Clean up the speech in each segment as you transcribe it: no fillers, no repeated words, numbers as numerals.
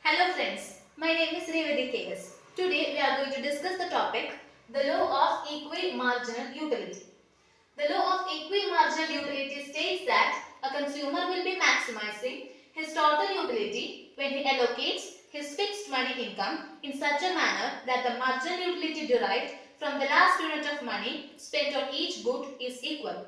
Hello friends, my name is Revati KS. Today we are going to discuss the topic, the law of equimarginal utility. The law of equimarginal utility states that a consumer will be maximizing his total utility when he allocates his fixed money income in such a manner that the marginal utility derived from the last unit of money spent on each good is equal.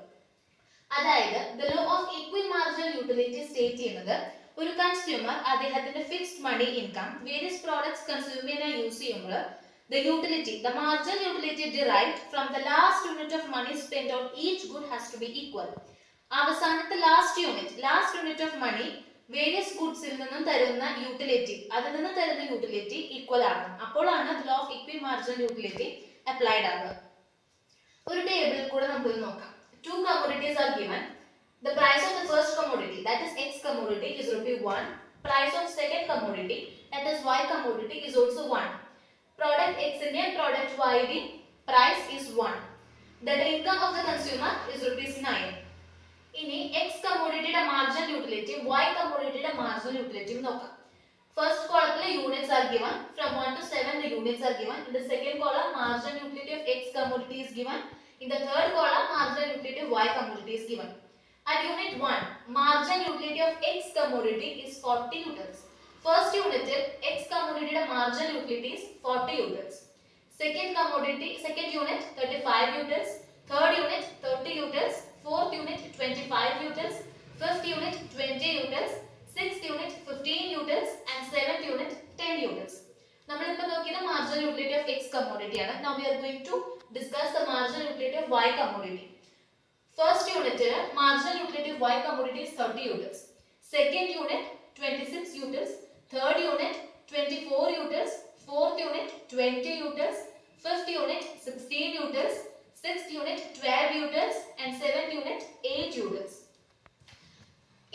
അതായത് the law of equimarginal utility state ചെയ്യുന്നത് ഒരു consumer അദ്ദേഹത്തിന്റെ fixed money income various products consume ചെയ്യാൻ use ചെയ്യുമ്പോൾ the marginal utility derived from the last unit of money spent on each good has to be equal. അവസാനത്തെ last unit of money various ഗുഡ്സിൽ നിന്നും തരുന്ന utility equal ആണ്. അപ്പോഴാണ് the law of equimarginal utility applied ആവുക. ഒരു ടേബിളിൽ കൂടെ നമുക്ക് നോക്കാം. Two commodities are given. The price of the first commodity, that is X commodity, is ₹1. Price of second commodity, that is Y commodity, is also 1. Product X in product Y price is 1. The income of the consumer is ₹9. ഇനി X commodity marginal utility, Y commodity marginal utility നോക്കാം. First column units are given. From 1 to 7 the units are given. In the second column marginal utility of X commodity is given. In the third column, marginal utility of Y commodity is given. At unit 1, marginal utility of X commodity is 40 utils. First unit, X commodity marginal utility is 40 utils. Second unit, 35 utils. Third unit, 30 utils. Fourth unit, 25 utils. Fifth unit, 20 utils. Sixth unit, 15 utils. And seventh unit, 10 utils. നമ്മൾ ഇപ്പോൾ നോക്കിയത് marginal utility of X commodity ആണ്. Now we are going to discuss the marginal utility of Y commodity. First unit, marginal utility of Y commodity is 30 utils. Second unit, 26 utils. Third unit, 24 utils. Fourth unit, 20 utils. Fifth unit, 16 utils. Sixth unit, 12 utils. And seventh unit, 8 utils.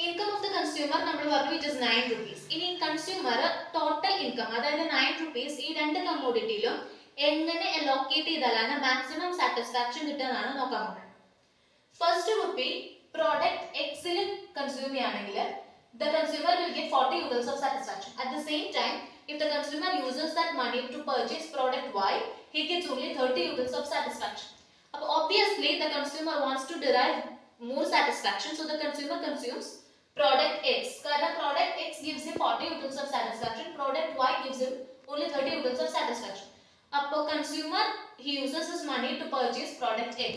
Income of the consumer നമ്മൾ പറഞ്ഞു it is 9 rupees. ഇനി consumer total income അതായത് 9 rupees ഈ രണ്ട് കമ്മോഡിറ്റിയിലും എങ്ങനെ allocate ചെയ്താലാണ് maximum satisfaction കിട്ടുന്നതാണ് നോക്കാൻ പോകുന്നത്. ഫസ്റ്റ് റുപ്പി പ്രോഡക്റ്റ് എക്സിൽ കൺസ്യൂം ചെയ്യുകയാണെങ്കിൽ the consumer will get 40 utils of satisfaction. At the same time, if the consumer uses that money to purchase product Y, he gets only 30 utils of satisfaction. Obviously, the consumer wants to derive more satisfaction, so the consumer consumes product X. Because product X gives him 40 utils of satisfaction, product Y gives him only 30 utils of satisfaction. Appo consumer he uses his money to purchase product X.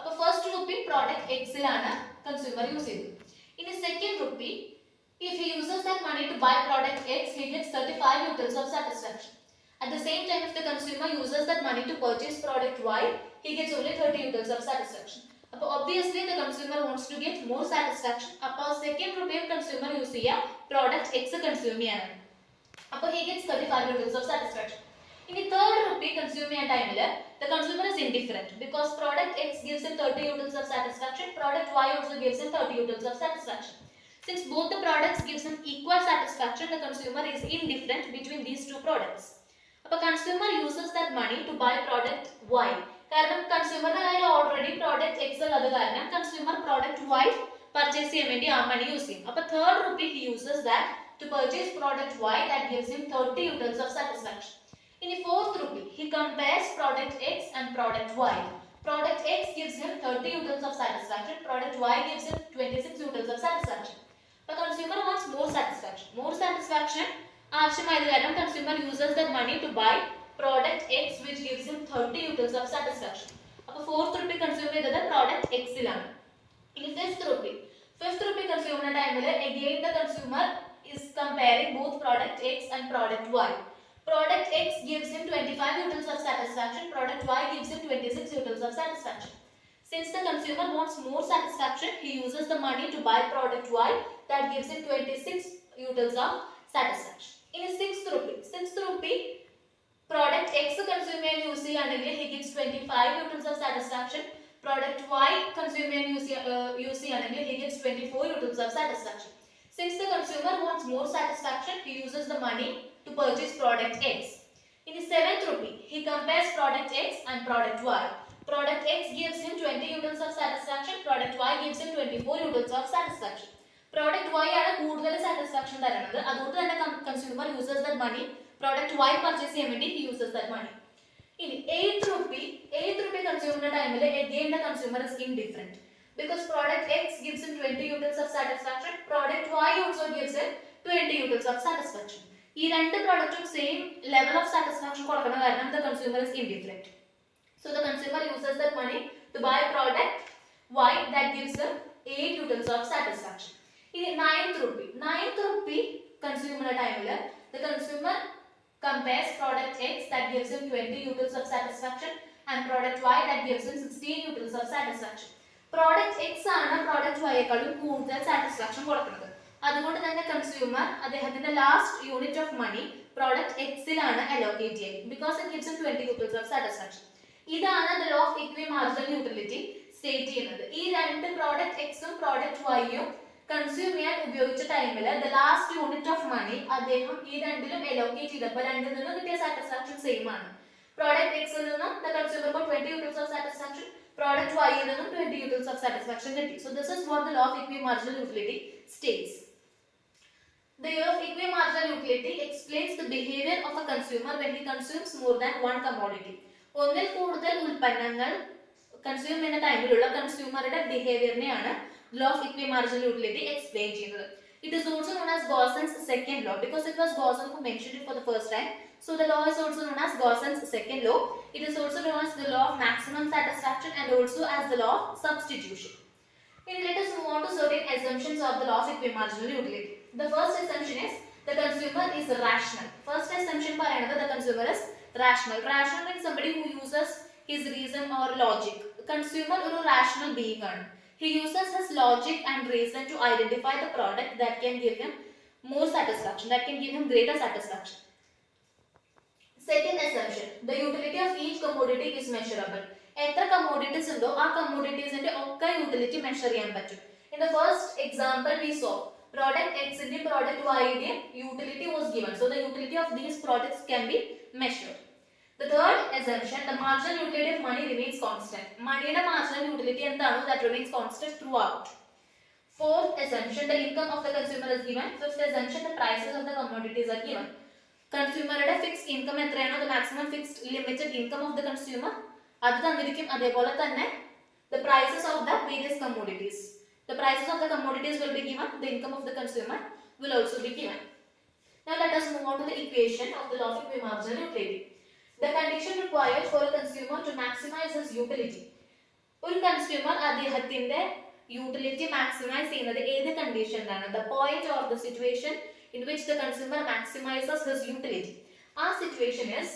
Appo first rupee product X ilana consumer use cheyidu. In the second rupee, if he uses that money to buy product X, he gets 35 utils of satisfaction. At the same time, if the consumer uses that money to purchase product Y, he gets only 30 utils of satisfaction. Obviously, the consumer wants to get more satisfaction. Second rupee consumer use cheya product X consume cheyananu. He gets 35 utils of satisfaction. In the third rupee consume time, the consumer is indifferent because product X gives him 30 utils of satisfaction, product Y also gives him 30 utils of satisfaction. Since both the products gives him equal satisfaction, the consumer is indifferent between these two products. Appo consumer uses that money to buy product Y. കാരണം കൺസ്യൂമറിന്റെ കയ്യിൽ already product X ഉള്ളത് കാരണം consumer product Y purchase ചെയ്യാൻ വേണ്ടി ആ മണി use ചെയ്യും. അപ്പോൾ third rupee he uses that to purchase product Y that gives him 30 utils of satisfaction. In the fourth rupee, he compares product X and product Y. Product X gives him 30 utils of satisfaction. Product Y gives him 26 utils of satisfaction. The consumer wants more satisfaction. More satisfaction ആവശ്യമായത് കാരണം consumer uses that money to buy product X which gives him 30 utils of satisfaction. അപ്പോൾ fourth rupee consume ചെയ്തത് product X ലാണ്. ഇനി fifth rupee consume ചെയ്യുന്ന ടൈമിൽ again the consumer is comparing both product X and product Y. Product X gives him 25 utils of satisfaction. Product Y gives him 26 utils of satisfaction. Since the consumer wants more satisfaction, he uses the money to buy product Y that gives him 26 utils of satisfaction. In sixth rupee, product X consume use cheyanengil he gets 25 utils of satisfaction. Product Y consume use cheyanengil he gets 24 utils of satisfaction. Since the consumer wants more satisfaction, he uses the money to purchase product X. In the seventh rupee, he compares product X and product Y. Product X gives him 20 utils of satisfaction. Product Y gives him 24 utils of satisfaction. Product Y ആണ് കൂടുതൽ satisfaction തരുന്നത്, അതുകൊണ്ട് തന്നെ consumer uses that money, product Y purchase ചെയ്യാൻ വേണ്ടി uses that മണി. ഇനി 8 rupee കൺസ്യൂമറിന്റെ ടൈമിൽ again the consumer is indifferent because product X gives him 20 units of satisfaction, product Y also gives him 20 units of satisfaction. ഈ രണ്ട് പ്രോഡക്റ്റും same level of satisfaction കൊടുക്കുന്ന കാരണം the consumer is indifferent. So the consumer uses that money to buy product Y that gives him 8 units of satisfaction. ഇനി 9th rupee കൺസ്യൂമറിന്റെ ടൈമിൽ the consumer compares product X that gives him 20 units of satisfaction and product Y that gives him 16 units of satisfaction. Product X ആണ് product Y യേക്കാളും കൂടുതൽ satisfaction കൊടുക്കുന്നത്, അതുകൊണ്ട് തന്നെ consumer അദ്ദേഹത്തിന്റെ last unit of money product എക്സിലാണ് allocate ചെയ്യുന്നത് because it gives 20 units of satisfaction. ഇതാണ് the law of equimarginal utility state ചെയ്യുന്നത്. ഈ രണ്ട് പ്രോഡക്റ്റ് എക്സും പ്രോഡക്റ്റ് വൈയും കൺസ്യൂം ചെയ്യാൻ ഉപയോഗിച്ച ടൈമിൽ the last unit of money അദ്ദേഹം ഈ രണ്ടിലും അലോക്കേറ്റ് ചെയ്തപ്പോൾ രണ്ടിൽ നിന്നും കിട്ടിയ സാറ്റിസ്ഫാക്ഷൻ സെയിം ആണ്. പ്രോഡക്റ്റ് എക്സിൽ നിന്നും the consumer got 20 units of satisfaction, product വൈയിൽ നിന്നും 20 units of satisfaction കിട്ടി. So this is what the law of equimarginal utility states. The law of equimarginal utility explains the behavior of a consumer when he consumes more than one commodity. ഒന്നിൽ കൂടുതൽ ഉൽപ്പന്നങ്ങൾ consume ചെയ്യുന്ന ടൈമിലുള്ള കൺസ്യൂമറുടെ ബിഹേവിയറിനെയാണ് law of equimarginal utility explain ചെയ്യുന്നത്. It is also known as Gauss's second law because it was Gauss who mentioned it for the first time. So the law is also known as Gauss's second law. It is also known as the law of maximum satisfaction and also as the law of substitution. Now let us move on to certain assumptions of the law of equimarginal utility. The first assumption is the consumer is rational. First assumption പറയുന്നത് the consumer is rational. Rational means somebody who uses his reason or logic. Consumer ഒരു rational being ആണ്. He uses his logic and reason to identify the product that can give him more satisfaction, that can give him greater satisfaction. Second assumption, the utility of each commodity is measurable. എത്ര commodities ഉണ്ടോ ആ commoditiesന്റെ ഒക്കെ utility measure ചെയ്യാൻ പറ്റും. In the first example we saw product X ന്റെ product Y ന്റെ utility was given, so the utility of these products can be measured. The third assumption, the marginal utility of money remains constant. Moneyയുടെ marginal utility എന്താണോ that remains constant throughout. Fourth assumption, the income of the consumer is given. Fifth assumption, the prices of the commodities are given. കൺസ്യൂമറുടെ fixed income എത്രയാണോ the maximum fixed limited income of the consumer അത് തന്നിരിക്കും. അതേപോലെ തന്നെ the prices of the various commodities. The prices of the commodities will be given. The income of the consumer will also be given. Now let us move on to the equation of the law of equimarginal utility. The condition required for a consumer to maximize his utility. ഒരു consumer അദ്ദേഹത്തിന്റെ utility maximise ചെയ്യുന്നത് ഏത് കണ്ടീഷനിലാണ്? The point or the situation in which the consumer maximizes his utility. Our situation is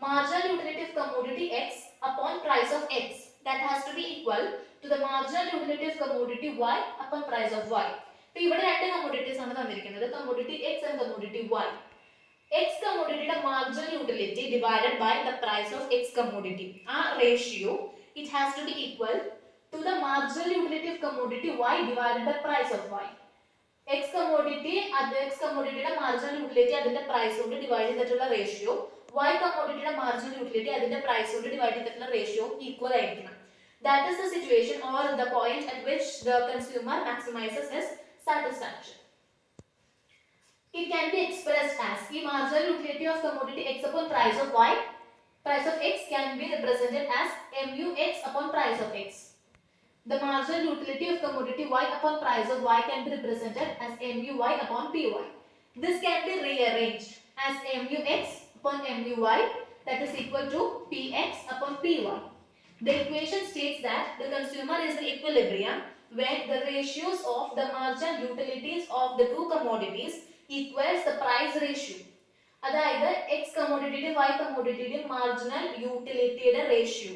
marginal utility of commodity X upon price of X. That has to be equal to the marginal utility of commodity Y upon price of Y. ഇപ്പോൾ ഇവിടെ രണ്ട് commodities ആണ് തന്നിരിക്കുന്നത്, commodity X and commodity Y. X commodityയുടെ marginal utility divided by the price of X commodity. Our ratio, it has to be equal to the marginal utility of commodity Y divided by price of Y. X commodity യുടെ marginal utility അതിന്റെ price കൊണ്ട് divide ചെയ്തിട്ടുള്ള ratio, Y commodityയുടെ marginal utility അതിന്റെ price കൊണ്ട് divide ചെയ്തിട്ടുള്ള ratio equal ആയിരിക്കണം. That is the situation or the point at which the consumer maximizes his satisfaction. It can be expressed as the marginal utility of commodity X upon price of Y. Price of X can be represented as mu X upon price of X. The marginal utility of commodity Y upon price of Y can be represented as mu Y upon Py. This can be rearranged as mu X upon mu Y, that is equal to Px upon Py. The equation states that the consumer is in equilibrium when the ratios of the marginal utilities of the two commodities equals the price ratio. അതായത് X commodity Y commodity marginal utility ratio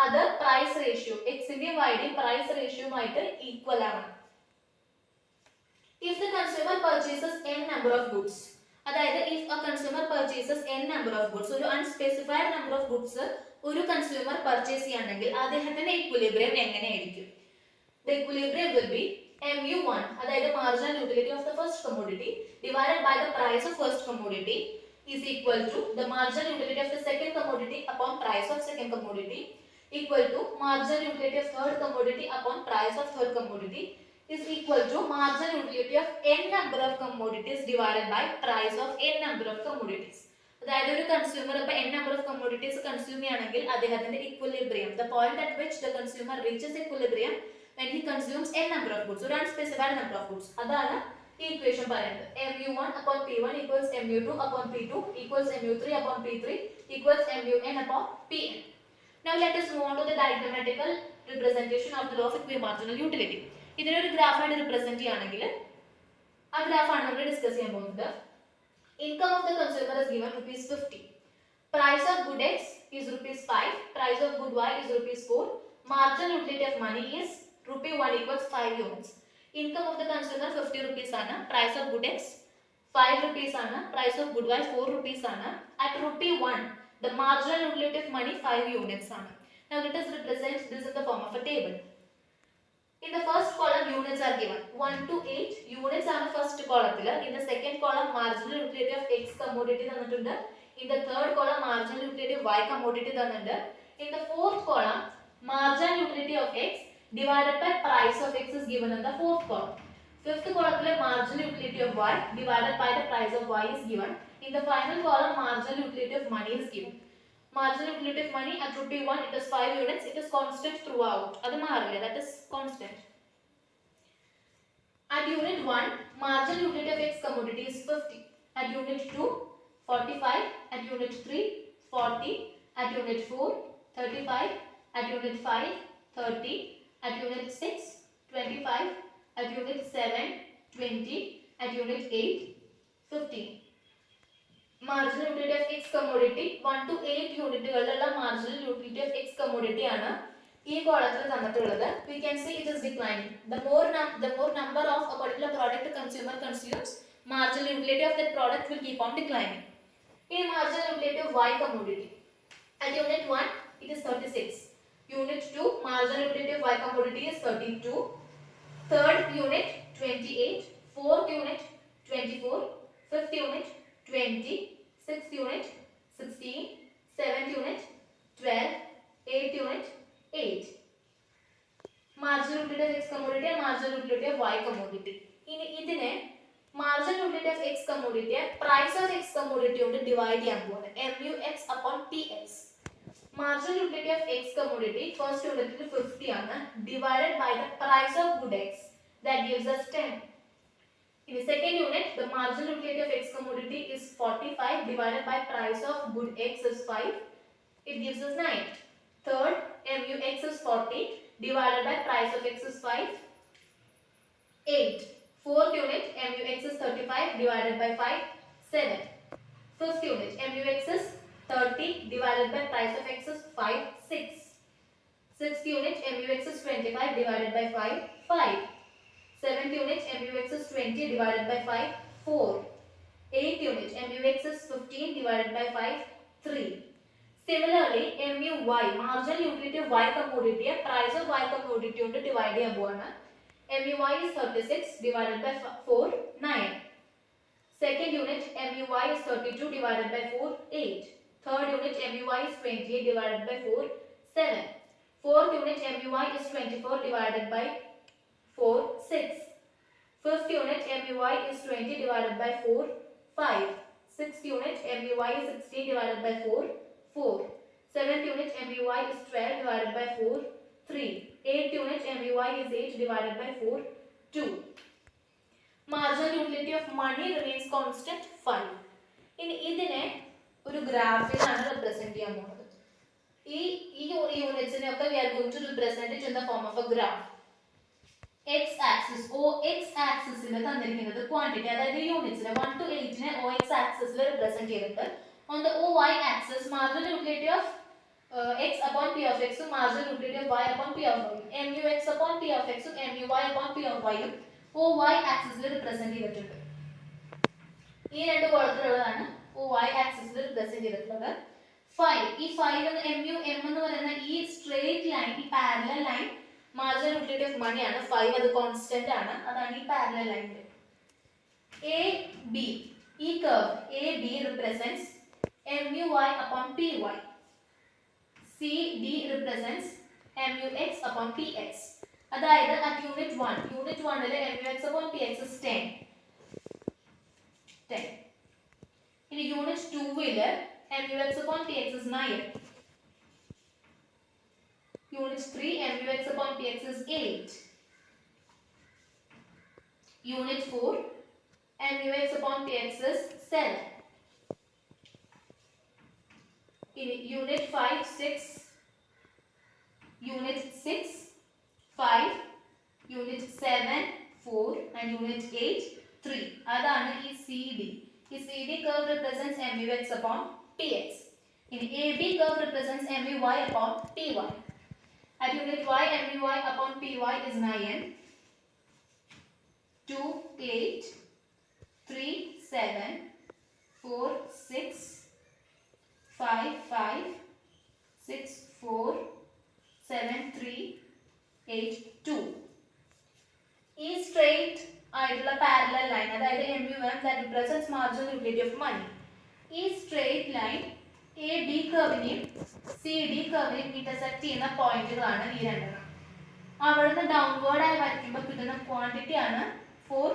അത് price ratio എക്സിന്റെയും വൈയുടെയും price റേഷ്യോയുമായിട്ട് equal ആണ്. If the consumer purchases n number of goods, അതായത് if a consumer purchases n number of goods, ഒരു unspecified number of goods ഒരു consumer purchase ചെയ്യുകയാണെങ്കിൽ അദ്ദേഹത്തിന്റെ equilibrium എങ്ങനെയായിരിക്കും? The equilibrium will be mu1, അതായത് marginal utility of the first commodity divided by the price of first commodity is equal to the marginal utility of the second commodity upon price of second commodity equal to marginal utility of third commodity upon price of third commodity is equal to marginal utility of n number of commodities divided by price of n number of commodities. അതായത് ഒരു consumer ഇപ്പൊ n number of commodities consume ചെയ്യണമെങ്കിൽ അദ്ദേഹത്തിന്റെ equilibrium, the point at which the consumer reaches equilibrium when he consumes n number of goods, ഒരു unspecified number of goods. അതാണ് ഈ equation പറയുന്നത്. mu1 upon p1 equals mu2 upon p2 equals mu3 upon p3 equals mun upon pn. Now let us move on to the diagrammatical representation of the law of equilibrium marginal utility. ഇതിനെ ഒരു ഗ്രാഫായിട്ട് represent ചെയ്യുകയാണെങ്കിൽ ആ ഗ്രാഫാണ് നമ്മൾ discuss ചെയ്യാൻ പോകുന്നത്. Income of the consumer is given ₹50. Price of good X is ₹5. Price of good Y is ₹4. Marginal utility of money is ₹1 equals 5 units. Income of the consumer ₹50 ആണ്. Price of good X ₹5 ആണ്. Price of good Y ₹4 ആണ്. At ₹1 the marginal utility of money 5 units ആണ്. Now let us represent this in the form of a table. In the first column units are given 1 to 8 units ആണ് first column. In the second column marginal utility of X commodity തന്നിട്ടുണ്ട്. In the third column marginal utility of Y commodity തന്നിട്ടുണ്ട്. In the fourth column marginal utility of X divided by price of X is given in the fourth column. Fifth column marginal utility of Y divided by the price of Y is given. In the final column marginal utility of money is given. Marginal utility of money at ₹1 it is 5 units. It is constant throughout. അത് മാറില്ല, that is constant. At unit 1 marginal utility of X commodity is 50. At unit 2 45. At unit 3 40. At unit 4 35. At unit 5 30. At unit 6 25. At unit 7 20. At unit 8 15. Marginal utility of X commodity 1 to 8 യൂണിറ്റുകളിലുള്ള marginal utility of X commodity ആണ് ഈ കോളത്തിൽ തന്നിട്ടുള്ളത്. We can see it is declining. The more number of a particular product the consumer consumes, marginal utility of that product will keep on declining. In marginal utility of Y commodity, at unit 1 it is 36. Unit 2 marginal utility of Y commodity is 32. Third unit 28. Fourth unit 24. Fifth unit 20. Sixth unit 16. Seventh unit 12. Eighth unit 8. Marginal utility of X commodity and marginal utility of Y commodity. ഇനി ഇതിനെ marginal utility of X commodity price of X commodity കൊണ്ട് divide ചെയ്യാൻ പോകുന്നത് MUX upon PX. Marginal utility of X commodity first unit 50 ആണ് divided by the price of good X, that gives us 10. In the second unit the marginal utility of X commodity is 45 divided by price of good X is 5, it gives us 9. Third MUX is 40 divided by price of X is 5, 8. Fourth unit MUX is 35 divided by 5, 7. Fifth unit MUX is 30 divided by price of X is 5, 6. Sixth unit MUX is 25 divided by 5, 5. Seventh unit MUX is 20 divided by 5, 4. Eighth unit MUX is 15 divided by 5, 3. Similarly MUY marginal utility of Y commodity price of Y commodity കൊണ്ട് divide ചെയ്യാൻ പോവാണ്. MUY is 36 divided by 4, 9. Second unit MUY is 32 divided by 4, 8. Third unit MUY is 28 divided by 4, 7. Fourth unit MUY is 24 divided by 4, 6. Fifth unit MUY is 20 divided by 4, 5. Sixth unit MUY is 16 divided by 4, 4. Seventh unit MUY is 12 divided by 4, 3. Eighth unit MUY is 8 divided by 4, 2. Marginal utility of money remains constant 5. ഇനി ഇതിനെ ഒരു ഗ്രാഫിലാണ് represent ചെയ്യാൻ പോകുന്നത്. ഈ യൂണിറ്റ്സിനെ ഒക്കെ we are going to represent it in the form of a graph. X axis OX ആക്സിസിൽ തന്നിരിക്കുന്നത് quantity, അതായത് യൂണിറ്റ്സിനെ 1 to 8 നെ OX ആക്സിസിൽ റെപ്രസെന്റ് ചെയ്തിട്ട് on the OY axis marginal utility of X upon P of X marginal utility of Y upon P of Y, MUX upon P of X MUY upon P of Y OY ആക്സിസിൽ represent ചെയ്തിട്ടുണ്ട്. ഈ രണ്ട് കോളത്തിലുള്ളതാണ് OY ആക്സിസിൽ represent ചെയ്തിട്ടുള്ളത്. 5 ഈ 5 MU M എന്ന് പറയുന്ന ഈ സ്ട്രെയിറ്റ് ലൈൻ, ഈ parallel line marginal utility of money ആണ്. 5 അത് കോൺസ്റ്റന്റ് ആണ്, അതാണ് ഈ പാരലൽ ലൈനിൽ. AB ഈ curve AB represents MUY upon PY. CD represents MUX upon PX. അതായത് at unit 1 ൽ MUX upon PX is 10. ഇനി unit 2 ൽ MUX upon PX is 9. Unit 3 MUX upon PX is 8. Unit 4 MUX upon PX is 7. Unit 5, 6, Unit 6, 5, Unit 7, 4 and Unit 8, 3. അതാണ് ഈ CD. ഈ CD curve represents MUX upon PX. ഇനി AB curve represents MUY upon PY. At unit Y, MUY upon PY is 9, 2, 8, 3, 7, 4, 6, 5, 5, 6, 4, 7, 3, 8, 2. ഈ straight ആയിട്ടുള്ള parallel line അതായത് MUM that represents marginal utility of money. ഈ straight line AB curveനെയും CD curveനെയും intersect ചെയ്യുന്ന പോയിന്റുകളാണ് ഈ രണ്ടെണ്ണം. അവിടുന്ന് ഡൗൺവേർഡ് ആയി വരയ്ക്കുമ്പോൾ കിട്ടുന്ന ക്വാണ്ടിറ്റി ആണ് ഫോർ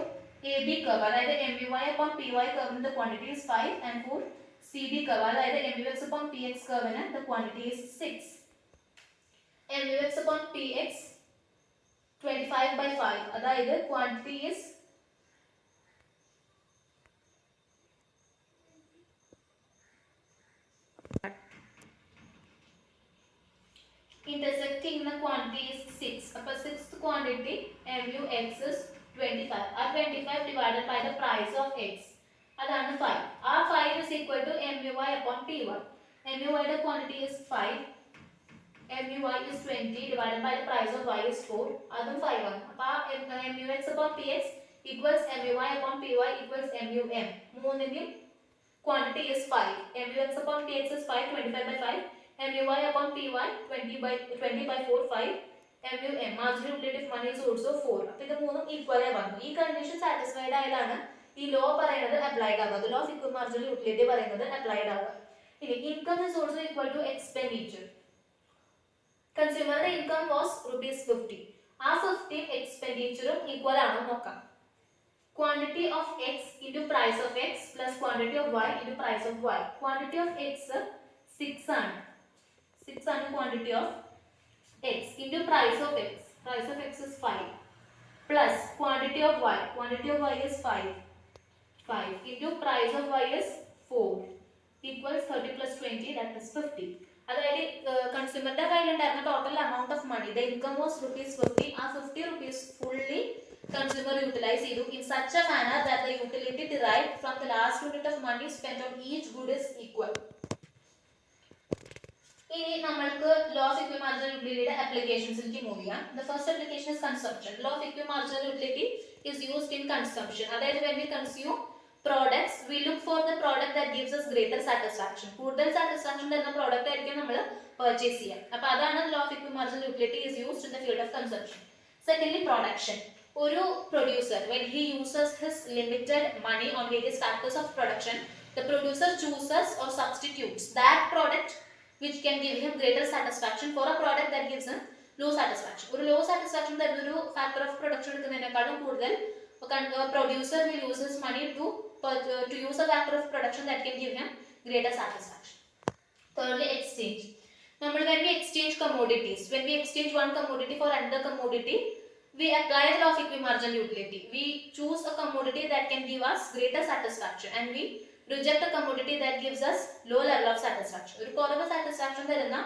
AB curve അതായത് MUY upon PY curve quantity is 5 and for CD curve അതായത് MUX upon PX curve the quantity is 6. MUX upon PX 25/5 അതായത് quantity is intersecting the quantity is 6. അപ്പോൾ sixth quantity MUX is 25. ആ 25 divided by the price of X അതാണ് 5. ആ 5 is equal to MUY upon PY. MUY യുടെ quantity is 5. MUY is 20 divided by the price of Y is 4. അതും 5 ആണ്. അപ്പോൾ MUX upon PX equals MUY upon PY equals MUM. മൂന്നിന്റെയും quantity is 5. MUX upon PX is 5, 25/5. MUY upon PY 20/4, 5. MUM marginal utility of money is also 4. അപ്പോൾ ഇത് മൂന്നും equal ആയി വന്നു. ഈ condition satisfied ആയാലാണ് ഈ ലോ പറയുന്നത് അപ്ലൈഡ് ആവുക. Law of equal marginal utility പറയുന്നത് അപ്ലൈഡ് ആവുക. ഇനി income is also equal to expenditure. കൺസ്യൂമറുടെ ഇൻകം വാസ് ₹50. ആ 15 എക്സ്പെൻഡിച്ചറും ഈക്വൽ ആണോ നോക്കാം. Quantity of X into price of X plus quantity of Y into price of Y. Quantity of X 6 ആണ്. 6 ആണ് quantity of X into price of X. Price of X is 5 plus quantity of Y. Quantity of Y is 5. 5 into price of Y is 4 equals 30 plus 20 that is 50. അതായത് കൺസ്യൂമറുടെ കയ്യിലുണ്ടായിരുന്ന total amount of money the income was ₹50. ആ 50 rupees fully consumer utilize ചെയ്തു in such a manner that the utility derived from the last unit of money spent on each good is equal. ഇനി നമ്മൾക്ക് law of equal marginal utility യുടെ applications-ലേക്ക് move ചെയ്യാം. The first application is consumption. Law of equal marginal utility is used in consumption. അതായത് when we consume products we look for the product that gives us greater satisfaction. കൂടുതൽ satisfaction തരുന്ന product ആയിരിക്കും നമ്മൾ purchase ചെയ്യുക. അപ്പോൾ അതാണ് law of equal marginal utility is used in the field of consumption. Secondly, production. ഒരു producer when he uses his limited money on various factors of production, the producer chooses or substitutes that product which can give him greater satisfaction for a product that gives him low satisfaction. ഒരു low satisfaction തരുന്ന ഒരു factor of production എടുക്കുന്നതിനേക്കാളും കൂടുതൽ producer will use his money to use a factor of production that can give him greater satisfaction. Thirdly, exchange. When we exchange commodities, when we exchange one commodity for another commodity, we apply the law of equal marginal utility. We choose a commodity that can give us greater satisfaction and we reject a commodity that gives us low level of satisfaction. ഒരു കുറവ് satisfaction തരുന്ന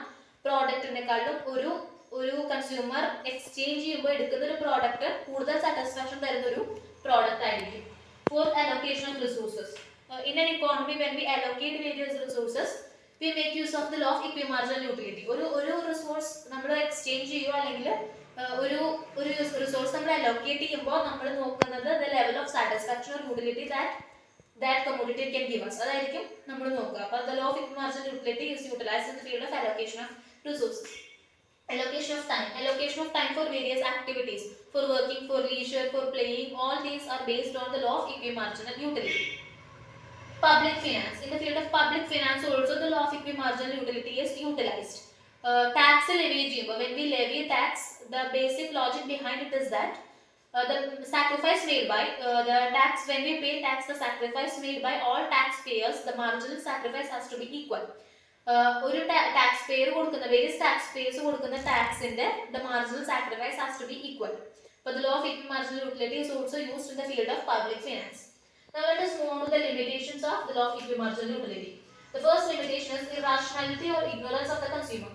പ്രോഡക്റ്റിനെക്കാളും ഒരു consumer exchange ചെയ്യുമ്പോൾ എടുക്കുന്ന ഒരു product കൂടുതൽ satisfaction തരുന്ന ഒരു പ്രോഡക്റ്റ് ആയിരിക്കും. For allocation of resources. In an economy when we allocate various resources, we make use of the law of equal marginal utility. ഒരു റിസോഴ്സ് നമ്മൾ എക്സ്ചേഞ്ച് ചെയ്യുക അല്ലെങ്കിൽ ഒരു റിസോഴ്സ് നമ്മൾ അലോക്കേറ്റ് ചെയ്യുമ്പോൾ നമ്മൾ നോക്കുന്നത് the level of satisfaction or utility that commodity can give us. അതായിരിക്കും നമ്മൾ നോക്കുക. അപ്പോൾ the law of equal marginal utility is utilized in the field of allocation of resources. Allocation of time. Allocation of time for various activities, for working, for leisure, for playing, all these are based on the law of equal marginal utility. Public finance. In the field of public finance also the law of equal marginal utility is utilized. tax levy ചെയ്യുമ്പോൾ when we levy tax, the basic logic behind it is that the sacrifice made by the tax, when we pay tax, the sacrifice made by all taxpayers, the marginal sacrifice has to be equal. ഒരു tax payer കൊടുക്കുന്ന various tax payers കൊടുക്കുന്ന ടാക്സിന്റെ the marginal sacrifice has to be equal. But the law of equal marginal utility is also used in the field of public finance. Now let us move on to the limitations of the law of equal marginal utility. The first limitation is irrationality or ignorance of the consumer.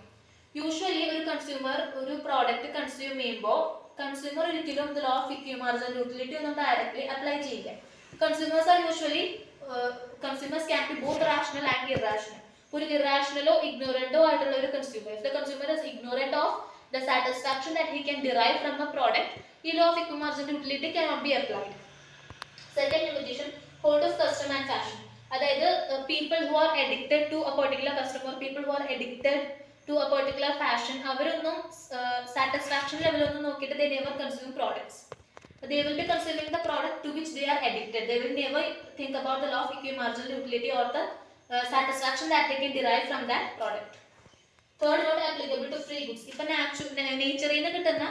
Usually ഒരു consumer ഒരു product consume ചെയ്യുമ്പോൾ consumer ഒരിക്കലും the law of equal marginal utility ഒന്നും directly apply ചെയ്യില്ല. Consumers can be both rational and irrational. ഒരു ഇറാഷണലോ ഇഗ്നോറന്റോ ആയിട്ടുള്ള ഒരു consumer, if the consumer is ignorant of the satisfaction that he can derive from a product, the law of equal marginal utility cannot be applied. Second limitation, hold of custom and fashion. അതായത് people who are addicted to a particular customer, people who are addicted to a particular fashion, അവരൊന്നും satisfaction level ഒന്നും നോക്കിയിട്ട് they never consume products. They will be consuming the product to which they are addicted. They will never think about the law of equal marginal utility or the satisfaction that they can derive from that product. Third, not applicable to free goods. If nature in the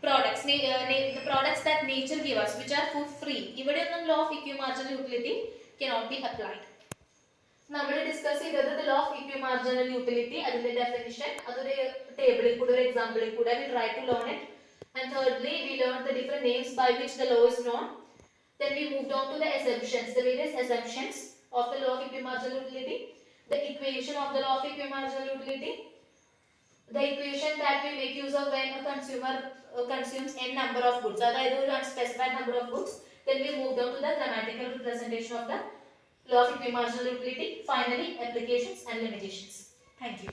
products, the products that nature gives us, which are food free, even the law of equal marginal utility cannot be applied. Now we will discuss the law of equal marginal utility and the definition. That's a table, example, we will try to learn it. And thirdly, we learned the different names by which the law is known. Then we moved on to the assumptions, the various assumptions of the law of equal marginal utility, the equation of the law of equal marginal utility, the equation that we make use of when a consumer consumes n number of goods, that is a specified number of goods. Then we moved on to the grammatical representation of the law of equal marginal utility. Finally, applications and limitations. Thank you.